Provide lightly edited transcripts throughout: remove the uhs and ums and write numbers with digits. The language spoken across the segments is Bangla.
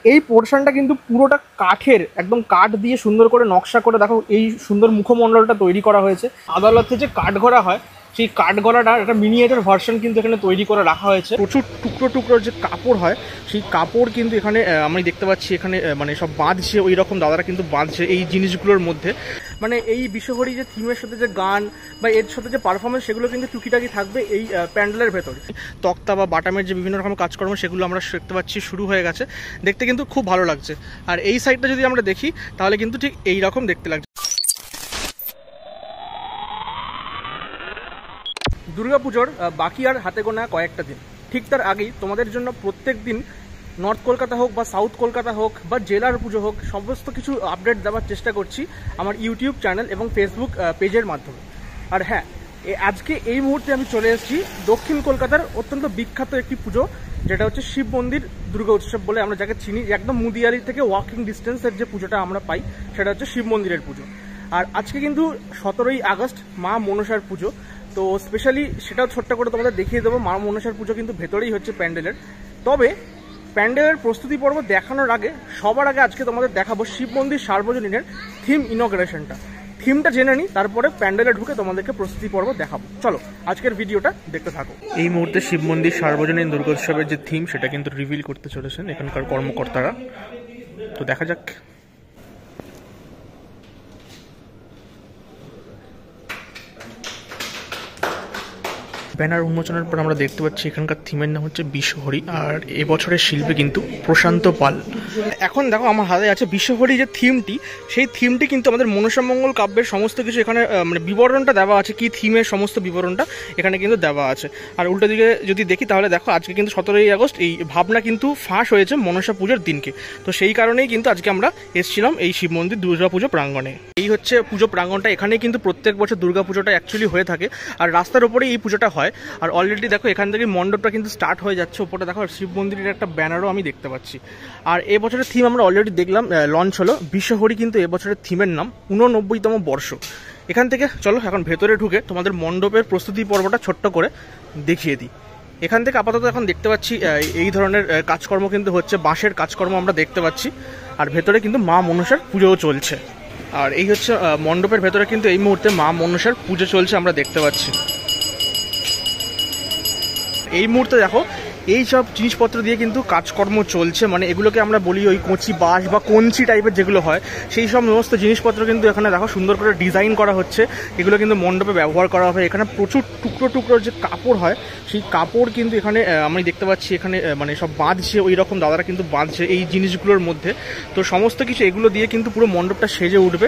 এই পোর্শনটা কিন্তু পুরোটা কাঠের, একদম কাঠ দিয়ে সুন্দর করে নকশা করে দেখো এই সুন্দর মুখমণ্ডলটা তৈরি করা হয়েছে। আদালতে যে কাঠগড়া হয় সেই কাঠগড়াটার একটা মিনিয়েচার ভার্সন কিন্তু এখানে তৈরি করে রাখা হয়েছে। প্রচুর টুকরো টুকরো যে কাপড় হয় সেই কাপড় কিন্তু এখানে আমি দেখতে পাচ্ছি এখানে মানে সব বাঁধছে, ওই রকম দাদারা কিন্তু বাঁধছে এই জিনিসগুলোর মধ্যে। মানে এই বিশ্বহরি যে থিমের সাথে যে গান বা এর সাথে যে পারফরমেন্স সেগুলো কিন্তু টুকিটাকি থাকবে এই প্যান্ডেলের ভেতরে। তক্তা বা বাটামের যে বিভিন্ন রকম কাজকর্ম সেগুলো আমরা দেখতে পাচ্ছি শুরু হয়ে গেছে, দেখতে কিন্তু খুব ভালো লাগছে। আর এই সাইডটা যদি আমরা দেখি তাহলে কিন্তু ঠিক এই রকম দেখতে লাগছে। দুর্গাপুজোর বাকি আর হাতে গোনা কয়েকটা দিন, ঠিক তার আগেই তোমাদের জন্য প্রত্যেক দিন নর্থ কলকাতা হোক বা সাউথ কলকাতা হোক বা জেলার পুজো হোক সমস্ত কিছু আপডেট দেওয়ার চেষ্টা করছি আমার ইউটিউব চ্যানেল এবং ফেসবুক পেজের মাধ্যমে। আর হ্যাঁ, আজকে এই মুহূর্তে আমি চলে এসেছি দক্ষিণ কলকাতার অত্যন্ত বিখ্যাত একটি পুজো, যেটা হচ্ছে শিব মন্দির দুর্গা উৎসব বলে আমরা যাকে চিনি। একদম মুদিয়ারি থেকে ওয়াকিং ডিস্টেন্সের যে পুজোটা আমরা পাই সেটা হচ্ছে শিব মন্দিরের পুজো। আর আজকে কিন্তু 17ই আগস্ট মা মনসার পুজো, তো স্পেশালি সেটাও ছোট্ট করে তোমাদের দেখিয়ে দেবো। মা মনসার পুজো কিন্তু ভেতরেই হচ্ছে প্যান্ডেলের। তবে প্যান্ডেলের প্রস্তুতি পর্ব দেখানোর আগে সবার আগে আজকে তোমাদের দেখাবো শিব মন্দির সার্বজনীনের থিম ইনগ্রেশনটা। থিমটা জেনে নিই, তারপরে প্যান্ডেলে ঢুকে তোমাদেরকে প্রস্তুতি পর্ব দেখাবো। চলো আজকের ভিডিওটা দেখতে থাকো। এই মুহূর্তে শিব মন্দির সার্বজনীন দুর্গোৎসবের যে থিম সেটা কিন্তু রিভিল করতে চলেছেন এখানকার কর্মকর্তারা, তো দেখা যাক। ব্যানার উন্মোচনের পর আমরা দেখতে পাচ্ছি এখানকার থিমের নাম হচ্ছে বিশ্বহরি, আর এবছরের শিল্পী কিন্তু প্রশান্ত পাল। এখন দেখো আমার হাতে আছে বিশ্বহরি যে থিমটি, সেই থিমটি কিন্তু আমাদের মনসামঙ্গল কাব্যের সমস্ত কিছু এখানে মানে বিবরণটা দেওয়া আছে, কি থিমের সমস্ত বিবরণটা এখানে কিন্তু দেওয়া আছে। আর উল্টো দিকে যদি দেখি তাহলে দেখো আজকে কিন্তু 17ই আগস্ট এই ভাবনা কিন্তু ফাঁস হয়েছে মনসা পুজোর দিনকে, তো সেই কারণেই কিন্তু আজকে আমরা এসেছিলাম এই শিব মন্দির দুর্গা পুজো প্রাঙ্গণে। এই হচ্ছে পুজো প্রাঙ্গণটা, এখানেই কিন্তু প্রত্যেক বছর দুর্গা পুজোটা অ্যাকচুয়ালি হয়ে থাকে, আর রাস্তার উপরেই এই পুজোটা হয়। আর অলরেডি দেখো এখান থেকে মণ্ডপটা কিন্তু স্টার্ট হয়ে যাচ্ছে, ওপরে দেখো শিব মন্দিরের একটা ব্যানারও আমি দেখতে পাচ্ছি। আর এবছরের থিম আমরা অলরেডি দেখলাম লঞ্চ হলো, বিশ্বহরি কিন্তু এবছরের থিমের নাম 89তম বর্ষ। এখান থেকে চলো এখন ভেতরে ঢুকে তোমাদের মণ্ডপের প্রস্তুতি পর্বটা ছোট্ট করে দেখিয়ে দিই। এখান থেকে আপাতত এখন দেখতে পাচ্ছি এই ধরনের কাজকর্ম কিন্তু হচ্ছে, বাঁশের কাজকর্ম আমরা দেখতে পাচ্ছি। আর ভেতরে কিন্তু মা মনসার পুজোও চলছে। আর এই হচ্ছে মণ্ডপের ভেতরে কিন্তু এই মুহূর্তে মা মনসার পুজো চলছে আমরা দেখতে পাচ্ছি। এই মুহূর্তে দেখো এই সব জিনিসপত্র দিয়ে কিন্তু কাজকর্ম চলছে, মানে এগুলোকে আমরা বলি ওই কচি বাঁশ বা কঞ্চি টাইপের যেগুলো হয়, সেই সব সমস্ত জিনিসপত্র কিন্তু এখানে দেখো সুন্দর করে ডিজাইন করা হচ্ছে, এগুলো কিন্তু মণ্ডপে ব্যবহার করা হবে। এখানে প্রচুর টুকরো টুকরো যে কাপড় হয় সেই কাপড় কিন্তু এখানে আমি দেখতে পাচ্ছি এখানে মানে সব বাঁধছে, ওই রকম দাদারা কিন্তু বাঁধছে এই জিনিসগুলোর মধ্যে। তো সমস্ত কিছু এগুলো দিয়ে কিন্তু পুরো মণ্ডপটা সেজে উঠবে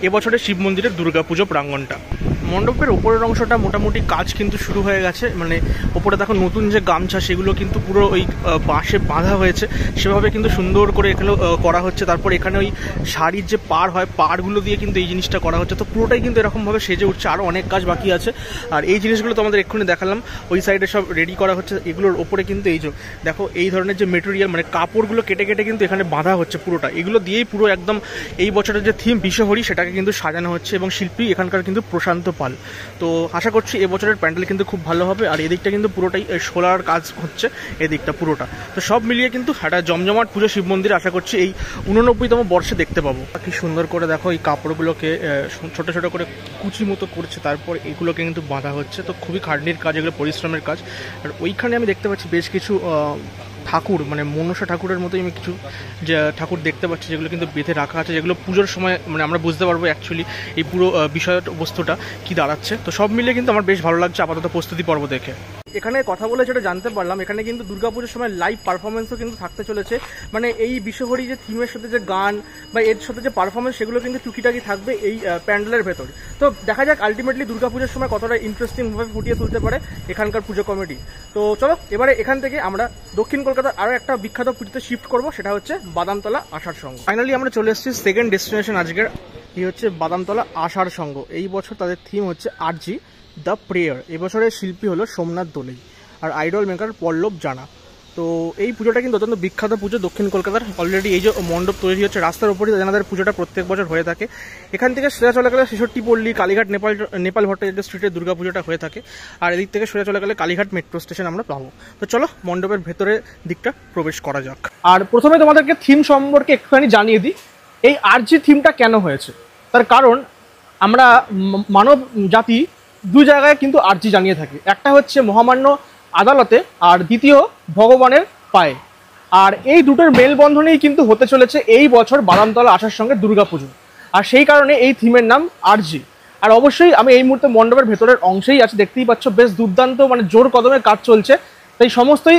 এবছরের শিব মন্দিরের দুর্গাপুজো প্রাঙ্গণটা। মণ্ডপের ওপরের অংশটা মোটামুটি কাজ কিন্তু শুরু হয়ে গেছে, মানে ওপরে দেখো নতুন যে গামছা সেগুলো কিন্তু পুরো ওই বাঁশে বাঁধা হয়েছে, সেভাবে কিন্তু সুন্দর করে এখানে করা হচ্ছে। তারপর এখানে ওই শাড়ির যে পাড় হয় পাড়গুলো দিয়ে কিন্তু এই জিনিসটা করা হচ্ছে, তো পুরোটাই কিন্তু এরকমভাবে সেজে উঠছে। আরও অনেক কাজ বাকি আছে। আর এই জিনিসগুলো তো আমাদের এক্ষুনি দেখালাম, ওই সাইডে সব রেডি করা হচ্ছে। এগুলোর ওপরে কিন্তু এই যে দেখো এই ধরনের যে মেটেরিয়াল মানে কাপড়গুলো কেটে কেটে কিন্তু এখানে বাঁধা হচ্ছে পুরোটা, এগুলো দিয়েই পুরো একদম এই বছরের যে থিম বিশ্বহরি সেটাকে কিন্তু সাজানো হচ্ছে, এবং শিল্পী এখানকার কিন্তু প্রশান্ত পাল। তো আশা করছি এবছরের প্যান্ডেল কিন্তু খুব ভালো হবে। আর এদিকটা কিন্তু পুরোটাই সোলার কাজ হচ্ছে, এদিকটা পুরোটা। তো সব মিলিয়ে কিন্তু একটা জমজমাট পুজো শিব মন্দির আশা করছি এই 89তম বর্ষে দেখতে পাবো। কি সুন্দর করে দেখো এই কাপড়গুলোকে ছোট ছোট করে কুচি মতো করছে, তারপর এগুলোকে কিন্তু বাঁধা হচ্ছে। তো খুবই খাটনির কাজ, এগুলো পরিশ্রমের কাজ। আর ওইখানে আমি দেখতে পাচ্ছি বেশ কিছু ঠাকুর, মানে মনসা ঠাকুরের মতোই আমি কিছু যে ঠাকুর দেখতে পাচ্ছি, যেগুলো কিন্তু বেঁধে রাখা আছে, যেগুলো পুজোর সময় মানে আমরা বুঝতে পারবো অ্যাকচুয়ালি এই পুরো বিষয় বস্তুটা কি দাঁড়াচ্ছে। তো সব মিলিয়ে কিন্তু আমার বেশ ভালো লাগছে আপাতত প্রস্তুতি পর্ব দেখে। এখানে কথা বলে যেটা জানতে পারলাম, এখানে কিন্তু দুর্গাপুজোর সময় লাইভ পারফরমেন্সও কিন্তু থাকতে চলেছে। মানে এই বিশ্বহরি যে থিমের সাথে যে গান বা এর সাথে যে পারফরমেন্স সেগুলো কিন্তু টুকিটাকি থাকবে এই প্যান্ডেলের ভেতরে। তো দেখা যাক আলটিমেটলি দুর্গাপুজোর সময় কতটা ইন্টারেস্টিংভাবে ফুটিয়ে তুলতে পারে এখানকার পুজো কমিটি। তো চলো এবারে এখান থেকে আমরা দক্ষিণ কলকাতার আরও একটা বিখ্যাত পুজোতে শিফট করবো, সেটা হচ্ছে বাদামতলা আষাঢ় সংঘ। ফাইনালি আমরা চলে এসেছি সেকেন্ড ডেস্টিনেশন আজকের, এই হচ্ছে বাদামতলা আষাঢ় সংঘ। এই বছর তাদের থিম হচ্ছে আরজি দ্য প্রেয়ার। এবছরের শিল্পী হলো সোমনাথ দোলেই, আর আইডল মেকার পল্লব জানা। তো এই পুজোটা কিন্তু অত্যন্ত বিখ্যাত পুজো দক্ষিণ কলকাতার। অলরেডি এই যে মণ্ডপ তৈরি হচ্ছে রাস্তার উপরে, এনাদের পুজোটা প্রত্যেক বছর হয়ে থাকে। এখান থেকে সোজা চলে গেলে 66 পল্লী কালীঘাট নেপাল ভট্টাচার্য স্ট্রিটে দুর্গা পুজোটা হয়ে থাকে। আর এদিক থেকে সোজা চলে গেলে কালীঘাট মেট্রো স্টেশন আমরা পাবো। তো চলো মণ্ডপের ভেতরের দিকটা প্রবেশ করা যাক। আর প্রথমে তোমাদেরকে থিম সম্পর্কে একটুখানি জানিয়ে দিই। এই আরজি থিমটা কেন হয়েছে তার কারণ আমরা মানব জাতি দুই জায়গায় কিন্তু আরজি জানিয়ে থাকি। একটা হচ্ছে মহামান্য আদালতে, আর দ্বিতীয় ভগবানের পায়ে। আর এই দুটোর মেলবন্ধনেই কিন্তু হতে চলেছে এই বছর বাদামতলা আসার সঙ্গে দুর্গাপুজো। আর সেই কারণে এই থিমের নাম আরজি। আর অবশ্যই আমি এই মুহূর্তে মণ্ডপের ভেতরের অংশেই আছি, দেখতেই পাচ্ছ বেশ দুর্দান্ত মানে জোর কদমে কাজ চলছে। তাই সমস্তই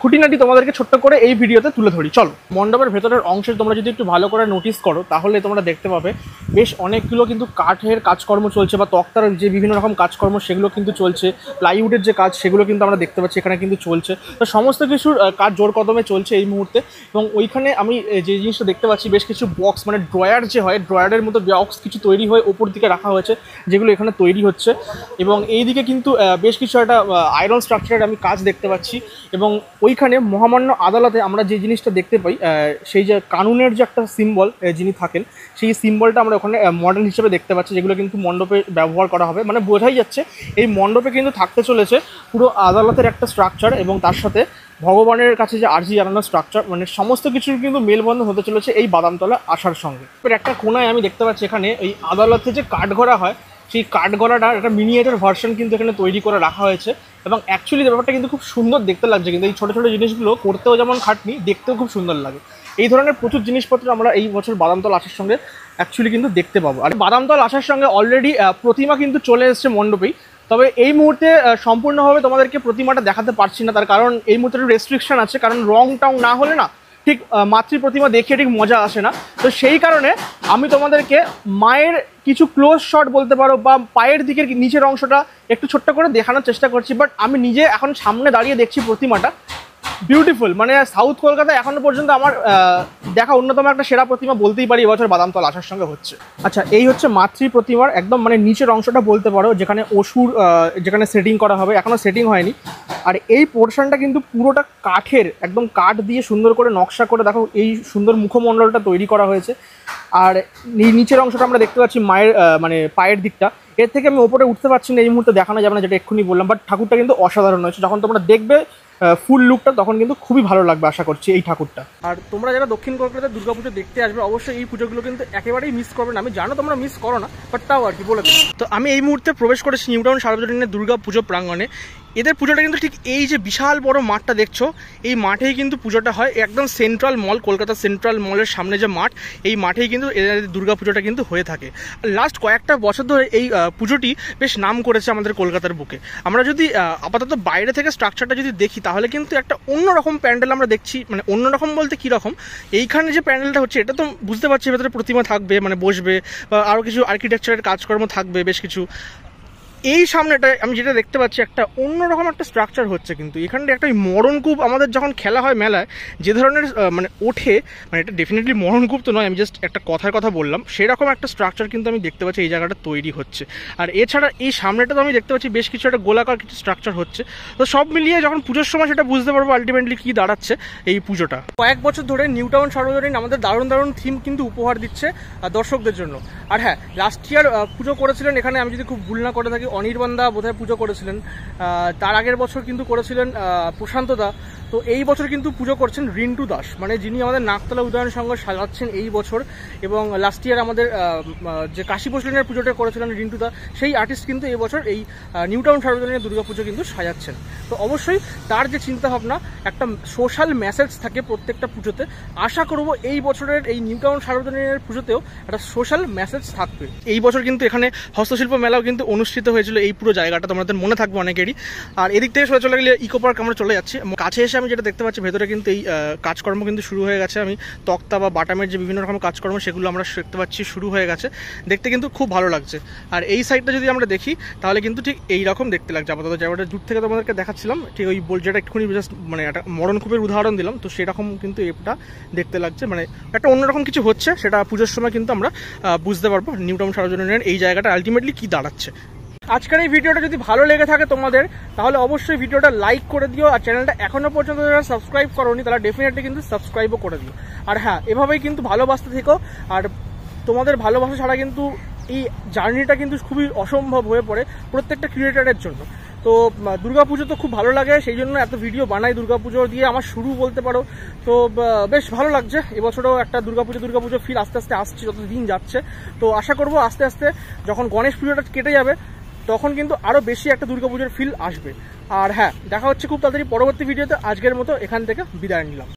খুঁটিনাটি তোমাদেরকে ছোট্ট করে এই ভিডিওতে তুলে ধরি। চলো মণ্ডপের ভেতরের অংশে তোমরা যদি একটু ভালো করে নোটিস করো তাহলে তোমরা দেখতে পাবে বেশ অনেকগুলো কিন্তু কাঠের কাজকর্ম চলছে, বা তক্তার যে বিভিন্ন রকম কাজকর্ম সেগুলো কিন্তু চলছে। প্লাইউডের যে কাজ সেগুলো কিন্তু আমরা দেখতে পাচ্ছি এখানে কিন্তু চলছে। তো সমস্ত কিছুর কাজ জোর কদমে চলছে এই মুহূর্তে। এবং ওইখানে আমি যে জিনিসটা দেখতে পাচ্ছি বেশ কিছু বক্স, মানে ড্রয়ার যে হয় ড্রয়ারের মতো বক্স কিছু তৈরি হয়ে ওপর দিকে রাখা হয়েছে, যেগুলো এখানে তৈরি হচ্ছে। এবং এই দিকে কিন্তু বেশ কিছু একটা আয়রন স্ট্রাকচারের আমি কাজ দেখতে পাচ্ছি। এবং ওইখানে মহামান্য আদালতে আমরা যে জিনিসটা দেখতে পাই, সেই যে কানুনের যে একটা সিম্বল যিনি থাকেন সেই সিম্বলটা আমরা ওখানে মডেল হিসেবে দেখতে পাচ্ছি, যেগুলো কিন্তু মণ্ডপে ব্যবহার করা হবে। মানে বোঝাই যাচ্ছে এই মণ্ডপে কিন্তু থাকতে চলেছে পুরো আদালতের একটা স্ট্রাকচার এবং তার সাথে ভগবানের কাছে যে আরজি জানানোর স্ট্রাকচার, মানে সমস্ত কিছুর কিন্তু মেলবন্ধন হতে চলেছে এই বাদামতলা আসার সঙ্গে। একটা কোনায় আমি দেখতে পাচ্ছি এখানে এই আদালতে যে কাঠগড়া হয় সেই কাঠগড়াটার একটা মিনিয়েচার ভার্সন কিন্তু এখানে তৈরি করে রাখা হয়েছে। এবং অ্যাকচুয়ালি ব্যাপারটা কিন্তু খুব সুন্দর দেখতে লাগছে, কিন্তু এই ছোটো ছোটো জিনিসগুলো করতেও যেমন খাটনি, দেখতেও খুব সুন্দর লাগে। এই ধরনের প্রচুর জিনিসপত্র আমরা এই বছর বাদামতলা আসার সঙ্গে অ্যাকচুয়ালি কিন্তু দেখতে পাবো। আর বাদামতলা আসার সঙ্গে অলরেডি প্রতিমা কিন্তু চলে এসছে মণ্ডপেই। তবে এই মুহূর্তে সম্পূর্ণভাবে তোমাদেরকে প্রতিমাটা দেখাতে পারছি না, তার কারণ এই মুহূর্তে রেস্ট্রিকশন আছে, কারণ রং টং না হলে না ঠিক মাতৃ প্রতিমা দেখে ঠিক মজা আসে না। তো সেই কারণে আমি তোমাদেরকে মায়ের কিছু ক্লোজ শট বলতে পারো বা পায়ের দিকের নিচের অংশটা একটু ছোট্ট করে দেখানোর চেষ্টা করছি। বাট আমি নিজে এখন সামনে দাঁড়িয়ে দেখছি প্রতিমাটা বিউটিফুল, মানে সাউথ কলকাতায় এখনো পর্যন্ত আমার দেখা অন্যতম একটা সেরা প্রতিমা বলতেই পারি এবছর বাদামতলা আসার সঙ্গে হচ্ছে। আচ্ছা, এই হচ্ছে মাতৃ প্রতিমার একদম মানে নিচের অংশটা বলতে পারো, যেখানে অসুর যেখানে সেটিং করা হবে, এখনও সেটিং হয়নি। আর এই পোর্শনটা কিন্তু পুরোটা কাঠের, একদম কাঠ দিয়ে সুন্দর করে নকশা করে দেখো এই সুন্দর মুখমণ্ডলটা তৈরি করা হয়েছে। আর এই নিচের অংশটা আমরা দেখতে পাচ্ছি মায়ের মানে পায়ের দিকটা। এর থেকে আমি ওপরে উঠতে পারছি না এই মুহূর্তে, দেখানো যাবে না, যেটা এক্ষুনি বললাম। বাট ঠাকুরটা কিন্তু অসাধারণ হয়েছে, যখন তোমরা দেখবে ফুল লুকটা তখন কিন্তু খুবই ভালো লাগবে আশা করছি এই ঠাকুরটা। আর তোমরা যারা দক্ষিণ কলকাতায় দুর্গাপুজো দেখতে আসবে অবশ্যই এই পুজোগুলো কিন্তু একেবারেই মিস করবে না। আমি জানো তোমরা মিস করো না, বাট তাও আর কি বলে দিই। তো আমি এই মুহূর্তে প্রবেশ করেছি নিউ টাউন সার্বজনীনের দুর্গা পুজো প্রাঙ্গণে। এদের পুজোটা কিন্তু ঠিক এই যে বিশাল বড় মাঠটা দেখছো, এই মাঠেই কিন্তু পুজোটা হয়। একদম সেন্ট্রাল মল, কলকাতা সেন্ট্রাল মলের সামনে যে মাঠ, এই মাঠেই কিন্তু এদের দুর্গা পুজোটা কিন্তু হয়ে থাকে। লাস্ট কয়েকটা বছর ধরে এই পুজোটি বেশ নাম করেছে আমাদের কলকাতার বুকে। আমরা যদি আপাতত বাইরে থেকে স্ট্রাকচারটা যদি দেখি তাহলে কিন্তু একটা অন্যরকম প্যান্ডেল আমরা দেখছি। মানে অন্যরকম বলতে কীরকম, এইখানে যে প্যান্ডেলটা হচ্ছে এটা তো বুঝতে পারছি ভেতরে প্রতিমা থাকবে, মানে বসবে, বা আরও কিছু আর্কিটেকচারের কাজকর্ম থাকবে বেশ কিছু। এই সামনেটা আমি যেটা দেখতে পাচ্ছি একটা অন্যরকম একটা স্ট্রাকচার হচ্ছে। কিন্তু এখানটা একটা মরণকূপ আমাদের যখন খেলা হয় মেলায় যে ধরনের মানে ওঠে, মানে এটা ডেফিনেটলি মরণকূপ তো নয়, আমি জাস্ট একটা কথার কথা বললাম, সেরকম একটা স্ট্রাকচার কিন্তু আমি দেখতে পাচ্ছি এই জায়গাটা তৈরি হচ্ছে। আর এছাড়া এই সামনেটা তো আমি দেখতে পাচ্ছি বেশ কিছু একটা গোলাকার কিছু স্ট্রাকচার হচ্ছে। তো সব মিলিয়ে যখন পুজোর সময় সেটা বুঝতে পারবো আলটিমেটলি কী দাঁড়াচ্ছে এই পুজোটা। কয়েক বছর ধরে নিউ টাউন সার্বজনীন আমাদের দারুণ দারুণ থিম কিন্তু উপহার দিচ্ছে দর্শকদের জন্য। আর হ্যাঁ, লাস্ট ইয়ার পুজো করেছিলেন এখানে, আমি যদি খুব ভুল না করে থাকি, অনির্বাণ দা বোধহয় পুজো করেছিলেন। তার আগের বছর কিন্তু করেছিলেন প্রশান্ত দা। তো এই বছর কিন্তু পুজো করছেন রিন্টু দাস, মানে যিনি আমাদের নাকতলা উদয়ন সংঘ সাজাচ্ছেন এই বছর। এবং লাস্ট ইয়ার আমাদের যে কাশী বসলেনের পুজোটা করেছিলেন রিন্টু দা, সেই আর্টিস্ট কিন্তু এই বছর এই নিউ টাউন সার্বজনীন দুর্গা পুজো কিন্তু সাজাচ্ছেন। তো অবশ্যই তার যে চিন্তাভাবনা, একটা সোশ্যাল মেসেজ থাকে প্রত্যেকটা পুজোতে। আশা করব এই বছরের এই নিউ টাউন সার্বজনীনের পুজোতেও একটা সোশ্যাল মেসেজ থাকবে। এই বছর কিন্তু এখানে হস্তশিল্প মেলাও কিন্তু অনুষ্ঠিত হয়েছিল এই পুরো জায়গাটা, তোমাদের মনে থাকবে অনেকেরই। আর এদিক থেকে সোজা চলে গেলে ইকো পার্ক আমরা চলে যাচ্ছি। কাছে এসে আমি যেটা দেখতে পাচ্ছি ভেতরে কিন্তু এই কাজকর্ম কিন্তু শুরু হয়ে গেছে। আমি তক্তা বা বাটামের যে বিভিন্ন রকম কাজকর্ম সেগুলো আমরা দেখতে পাচ্ছি শুরু হয়ে গেছে, দেখতে কিন্তু খুব ভালো লাগছে। আর এই সাইডটা যদি আমরা দেখি তাহলে কিন্তু ঠিক এইরকম দেখতে লাগছে। আপাতত জায়গাটা দূর থেকে তোমাদেরকে দেখাচ্ছিলাম, ঠিক ওই যেটা একটুখানি জাস্ট মানে একটা মরণকূপের উদাহরণ দিলাম, তো সেরকম কিন্তু এটা দেখতে লাগছে। মানে একটা অন্যরকম কিছু হচ্ছে, সেটা পুজোর সময় কিন্তু আমরা বুঝতে পারবো নিউ টাউন সার্বজনীনের এই জায়গাটা আলটিমেটলি কী দাঁড়াচ্ছে। আজকের এই ভিডিওটা যদি ভালো লেগে থাকে তোমাদের, তাহলে অবশ্যই ভিডিওটা লাইক করে দিও, আর চ্যানেলটা এখনো পর্যন্ত যারা সাবস্ক্রাইব করোনি তারা ডেফিনেটলি কিন্তু সাবস্ক্রাইবও করে দিও। আর হ্যাঁ, এভাবেই কিন্তু ভালোবাসতে থেকো, আর তোমাদের ভালোবাসা ছাড়া কিন্তু এই জার্নিটা কিন্তু খুবই অসম্ভব হয়ে পড়ে প্রত্যেকটা ক্রিয়েটারের জন্য। তো দুর্গাপুজো তো খুব ভালো লাগে, সেই জন্য এত ভিডিও বানাই। দুর্গাপুজো দিয়ে আমার শুরু বলতে পারো। তো বেশ ভালো লাগছে, এবছরও একটা দুর্গাপুজো ফিল আস্তে আস্তে আসছে যত দিন যাচ্ছে। তো আশা করবো আস্তে আস্তে যখন গণেশ পুজোটা কেটে যাবে তখন কিন্তু আরও বেশি একটা দুর্গাপুজোর ফিল আসবে। আর হ্যাঁ, দেখা হচ্ছে খুব তাড়াতাড়ি পরবর্তী ভিডিওতে। আজকের মতো এখান থেকে বিদায় নিলাম।